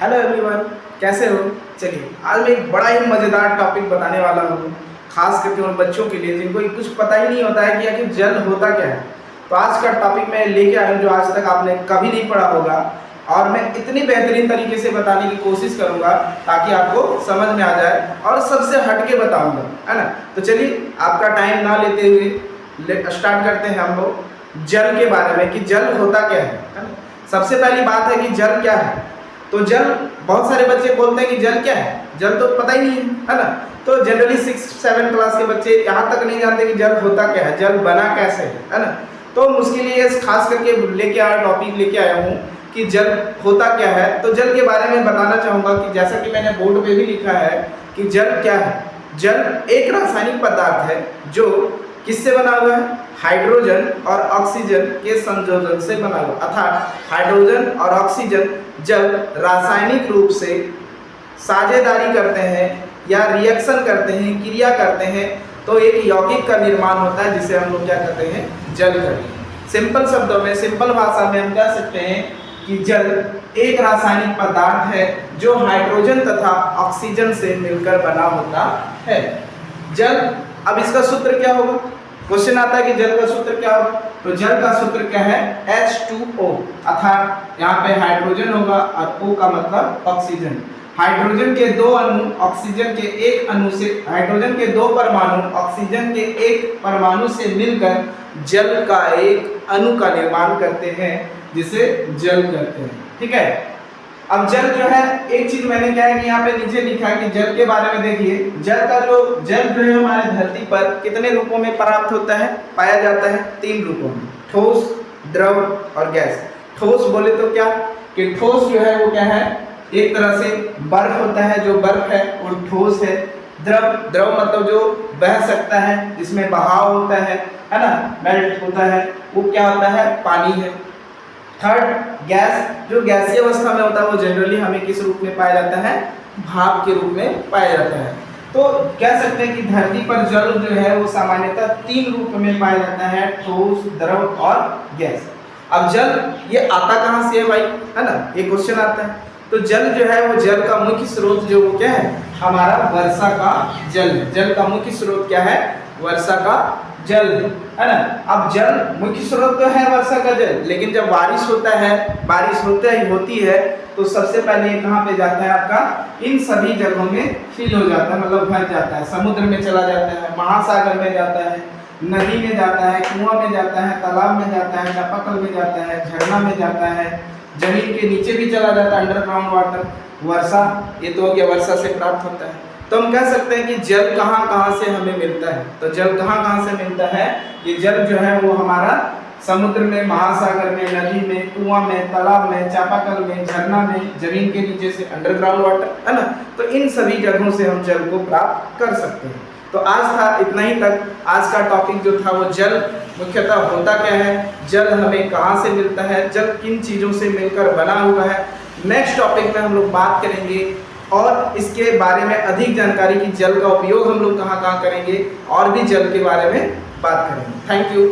Hello everyone, कैसे हो? चलिए आज मैं एक बड़ा ही मज़ेदार टॉपिक बताने वाला हूँ, खास करके उन बच्चों के लिए जिनको कुछ पता ही नहीं होता है कि आखिर जल होता क्या है। तो आज का टॉपिक मैं लेके आया हूँ जो आज तक आपने कभी नहीं पढ़ा होगा, और मैं इतनी बेहतरीन तरीके से बताने की कोशिश करूँगा ताकि आपको समझ में आ जाए और सबसे हट के बताऊँगा, है ना। तो चलिए आपका टाइम ना लेते हुए स्टार्ट करते हैं हम लोग जल के बारे में कि जल होता क्या है ना। सबसे पहली बात है कि जल क्या है। तो जल, बहुत सारे बच्चे बोलते हैं कि जल क्या है, जल तो पता ही नहीं है ना। तो जनरली 6-7 क्लास के बच्चे यहाँ तक नहीं जानते कि जल होता क्या है, जल बना कैसे है ना। तो उसके लिए खास करके लेके आया टॉपिक लेके आया हूँ कि जल होता क्या है। तो जल के बारे में बताना चाहूँगा कि जैसा कि मैंने बोर्ड पे भी लिखा है कि जल क्या है। जल एक रासायनिक पदार्थ है जो किससे बना हुआ है, हाइड्रोजन और ऑक्सीजन के संयोजन से बना हुआ। अर्थात हाइड्रोजन और ऑक्सीजन जब रासायनिक रूप से साझेदारी करते हैं या रिएक्शन करते हैं, क्रिया करते हैं, तो एक यौगिक का निर्माण होता है जिसे हम लोग क्या कहते हैं, जल कहते हैं। सिंपल शब्दों में, सिंपल भाषा में हम कह सकते हैं कि जल एक रासायनिक पदार्थ है जो हाइड्रोजन तथा ऑक्सीजन से मिलकर बना होता है। जल, अब इसका सूत्र क्या होगा, क्वेश्चन आता है कि जल का सूत्र क्या होगा। तो जल का सूत्र क्या है, H2O, अर्थात यहाँ पे हाइड्रोजन होगा और O का मतलब ऑक्सीजन। हाइड्रोजन के दो अणु ऑक्सीजन के एक अणु से, हाइड्रोजन के दो परमाणु ऑक्सीजन के एक परमाणु से मिलकर जल का एक अणु का निर्माण करते हैं जिसे जल कहते हैं। ठीक है। अब जल जो है, एक चीज मैंने क्या है कि यहाँ पे नीचे लिखा है कि जल के बारे में देखिए, जल जो है हमारे धरती पर कितने रूपों में प्राप्त होता है, पाया जाता है 3 रूपों में, ठोस, द्रव और गैस। ठोस बोले तो क्या कि ठोस जो है वो क्या है, एक तरह से बर्फ होता है, जो बर्फ है वो ठोस है। द्रव मतलब जो बह सकता है, जिसमें बहाव होता है ना, मेल्ट होता है, वो क्या होता है, पानी है। थर्ड, गैस, जो गैसीय अवस्था में होता है वो जनरली हमें किस रूप में पाया जाता है, भाप के रूप में पाया जाता है। तो कह सकते हैं कि धरती पर जल जो है वो सामान्यतः 3 रूप में पाया जाता है, ठोस, द्रव और गैस। अब जल ये आता कहाँ से है भाई, है ना, ये क्वेश्चन आता है। तो जल जो है वो, जल का मुख्य स्रोत जो वो क्या है, हमारा वर्षा का जल है। जल का मुख्य स्रोत क्या है, वर्षा का जल है ना। अब जल मुख्य स्रोत तो है वर्षा का जल, लेकिन जब बारिश होता है, बारिश होती है तो सबसे पहले ये कहाँ पे जाता है आपका, इन सभी जगहों में फिल हो जाता है, मतलब भर जाता है। समुद्र में चला जाता है, महासागर में जाता है, नदी में जाता है, कुआं में जाता है, तालाब में जाता है, चापाकल में जाता है, झरना में जाता है, जमीन के नीचे भी चला जाता है, अंडरग्राउंड वाटर। वर्षा, ये तो हो गया, वर्षा से प्राप्त होता है। तो हम कह सकते हैं कि जल कहाँ कहाँ से हमें मिलता है। तो जल कहाँ कहाँ से मिलता है, ये जल जो है वो हमारा समुद्र में, महासागर में, नदी में, कुआं में, तालाब में, चापाकल में, झरना में, जमीन के नीचे से, अंडरग्राउंड वाटर, है ना। तो इन सभी जगहों से हम जल को प्राप्त कर सकते हैं। तो आज था इतना ही तक। आज का टॉपिक जो था वो जल मुख्यतः होता क्या है, जल हमें कहाँ से मिलता है, जल किन चीज़ों से मिलकर बना हुआ है। नेक्स्ट टॉपिक में हम लोग बात करेंगे और इसके बारे में अधिक जानकारी की जल का उपयोग हम लोग कहाँ कहाँ करेंगे, और भी जल के बारे में बात करेंगे। Thank you.